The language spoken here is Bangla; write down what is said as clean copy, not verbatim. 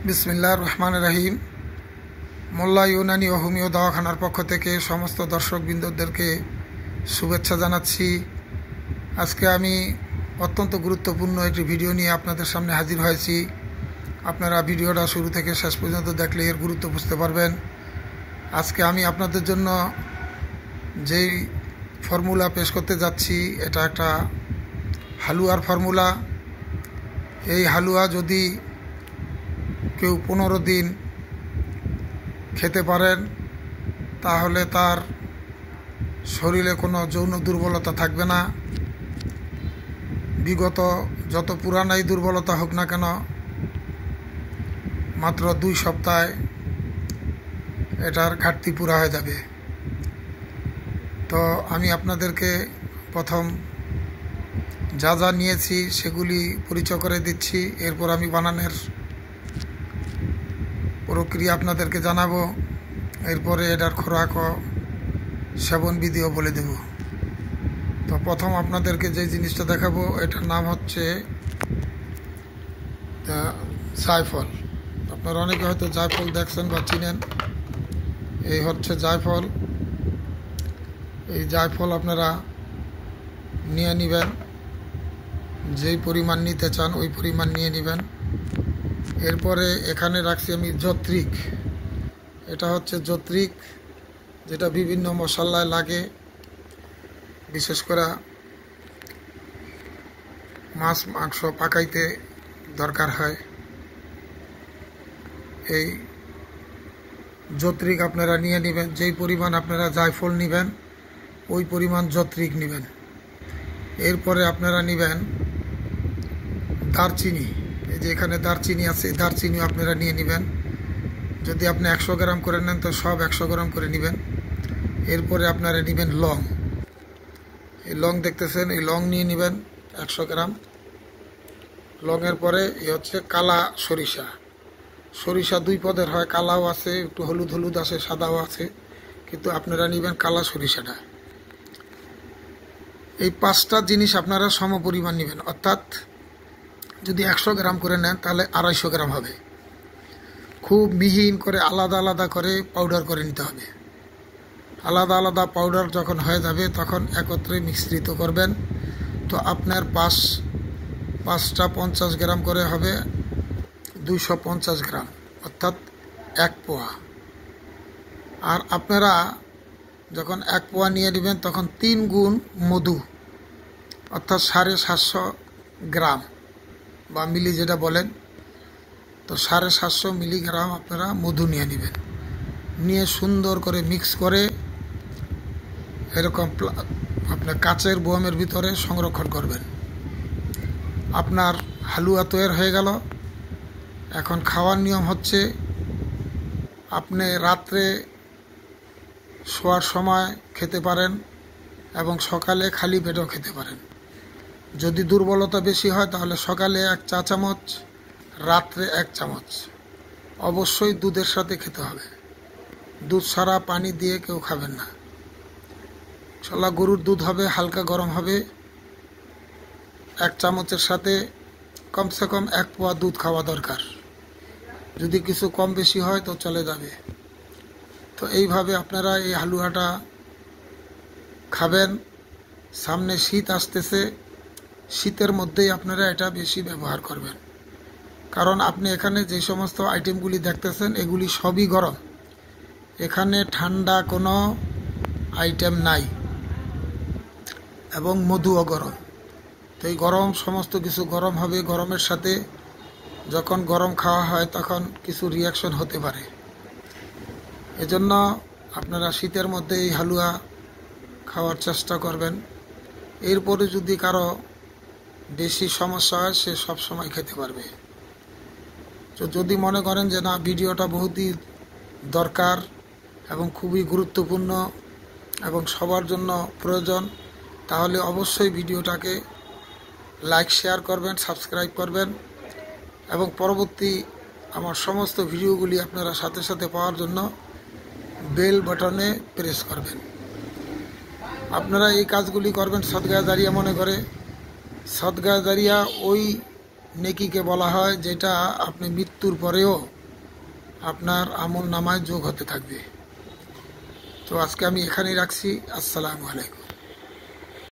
বিসমিল্লাহির রহমানির রহিম। মোল্লা ইউনানি ও হোমিও দাওয়াখানার পক্ষ থেকে সমস্ত দর্শকবৃন্দদেরকে শুভেচ্ছা জানাচ্ছি। আজকে আমি অত্যন্ত গুরুত্বপূর্ণ একটি ভিডিও নিয়ে আপনাদের সামনে হাজির হয়েছি। আপনারা ভিডিওটা শুরু থেকে শেষ পর্যন্ত দেখলে এর গুরুত্ব বুঝতে পারবেন। আজকে আমি আপনাদের জন্য যেই ফর্মুলা পেশ করতে যাচ্ছি, এটা একটা হালুয়ার ফর্মুলা। এই হালুয়া যদি কেউ 15 দিন খেতে পারেন তাহলে তার শরীরে কোনো যৌন দুর্বলতা থাকবে না। বিগত যত পুরানাই দুর্বলতা হোক না কেন, মাত্র 2 সপ্তাহে এটার ঘাটতি পুরা হয়ে যাবে। তো আমি আপনাদেরকে প্রথম যা যা নিয়েছি সেগুলি পরিচয় করে দিচ্ছি। এরপর আমি বানানোর প্রক্রিয়া আপনাদেরকে জানাবো। এরপরে এটার খোরাক ও সেবন বিধিও বলে দেব। তো প্রথম আপনাদেরকে যে জিনিসটা দেখাবো, এটার নাম হচ্ছে জায়ফল। আপনারা অনেকে হয়তো জায়ফল দেখছেন বা চিনেন। এই হচ্ছে জায়ফল। এই জায়ফল আপনারা নিয়ে নেবেন, যেই পরিমাণ নিতে চান ওই পরিমাণ নিয়ে নেবেন। এরপরে এখানে রাখছি আমি জত্রিক। এটা হচ্ছে জত্রিক, যেটা বিভিন্ন মশলায় লাগে, বিশেষ করে মাছ মাংস পাকাইতে দরকার হয়। এই জত্রিক আপনারা নিয়ে নেবেন। যেই পরিমাণ আপনারা জায়ফল নেবেন ওই পরিমাণ জত্রিক নেবেন। এরপরে আপনারা নেবেন দারচিনি। এই যে এখানে দারচিনি আছে, দারচিনিও আপনারা নিয়ে নেবেন। যদি আপনি 100 গ্রাম করে নেন তো সব 100 গ্রাম করে নেবেন। এরপরে আপনারা নেবেন লং। এই লং দেখতেছেন, এই লং নিয়ে নেবেন 100 গ্রাম। লংয়ের পরে এই হচ্ছে কালা সরিষা। সরিষা 2 পদের হয়, কালাও আছে, একটু হলুদ হলুদ আছে, সাদাও আছে, কিন্তু আপনারা নেবেন কালা সরিষাটা। এই 5টা জিনিস আপনারা সম পরিমাণ নেবেন। অর্থাৎ যদি 100 গ্রাম করে নেন তাহলে 250 গ্রাম হবে। খুব মিহিন করে আলাদা আলাদা করে পাউডার করে নিতে হবে। আলাদা আলাদা পাউডার যখন হয়ে যাবে তখন একত্রে মিশ্রিত করবেন। তো আপনার 5টা 50 গ্রাম করে হবে 250 গ্রাম, অর্থাৎ 1 পোয়া। আর আপনারা যখন 1 পোয়া নিয়ে নেবেন তখন 3 গুণ মধু, অর্থাৎ 750 গ্রাম বা মিলি যেটা বলেন, তো 750 মিলিগ্রাম আপনারা মধু নিয়ে নেবেন। নিয়ে সুন্দর করে মিক্স করে এরকম আপনার কাচের বোয়ামের ভিতরে সংরক্ষণ করবেন। আপনার হালুয়া তৈরি হয়ে গেল। এখন খাওয়ার নিয়ম হচ্ছে, আপনি রাত্রে শোয়ার সময় খেতে পারেন এবং সকালে খালি পেটেও খেতে পারেন। যদি দুর্বলতা বেশি হয় তাহলে সকালে 1 চা চামচ, রাত্রে 1 চামচ। অবশ্যই দুধের সাথে খেতে হবে। দুধ ছাড়া পানি দিয়ে কেউ খাবেন না। ইনশাআল্লাহ গরুর দুধ হবে, হালকা গরম হবে। 1 চামচের সাথে কমসে কম 1 পোয়া দুধ খাওয়া দরকার। যদি কিছু কম বেশি হয় তো চলে যাবে। তো এইভাবে আপনারা এই হালুয়াটা খাবেন। সামনে শীত আসতেছে, শীতের মধ্যেই আপনারা এটা বেশি ব্যবহার করবেন। কারণ আপনি এখানে যে সমস্ত আইটেমগুলি দেখতেছেন এগুলি সবই গরম। এখানে ঠান্ডা কোনো আইটেম নাই, এবং মধুও গরম। তো এই গরম, সমস্ত কিছু গরম হবে। গরমের সাথে যখন গরম খাওয়া হয় তখন কিছু রিয়াকশন হতে পারে। এজন্য আপনারা শীতের মধ্যে এই হালুয়া খাওয়ার চেষ্টা করবেন। এরপরে যদি কারো বেশি সমস্যা হয় সে সব সময় খেতে পারবে। তো যদি মনে করেন যে না, ভিডিওটা বহুতই দরকার এবং খুবই গুরুত্বপূর্ণ এবং সবার জন্য প্রয়োজন, তাহলে অবশ্যই ভিডিওটাকে লাইক, শেয়ার করবেন, সাবস্ক্রাইব করবেন এবং পরবর্তী আমার সমস্ত ভিডিওগুলি আপনারা সাথে সাথে পাওয়ার জন্য বেল বাটনে প্রেস করবেন। আপনারা এই কাজগুলি করবেন সদকা জারিয়া মনে করে। সদকা জারিয়া ওই নেকিকে বলা হয়, যেটা আপনি মৃত্যুর পরেও আপনার আমল নামায় যোগ হতে থাকবে। তো আজকে আমি এখানেই রাখছি। আসসালামু আলাইকুম।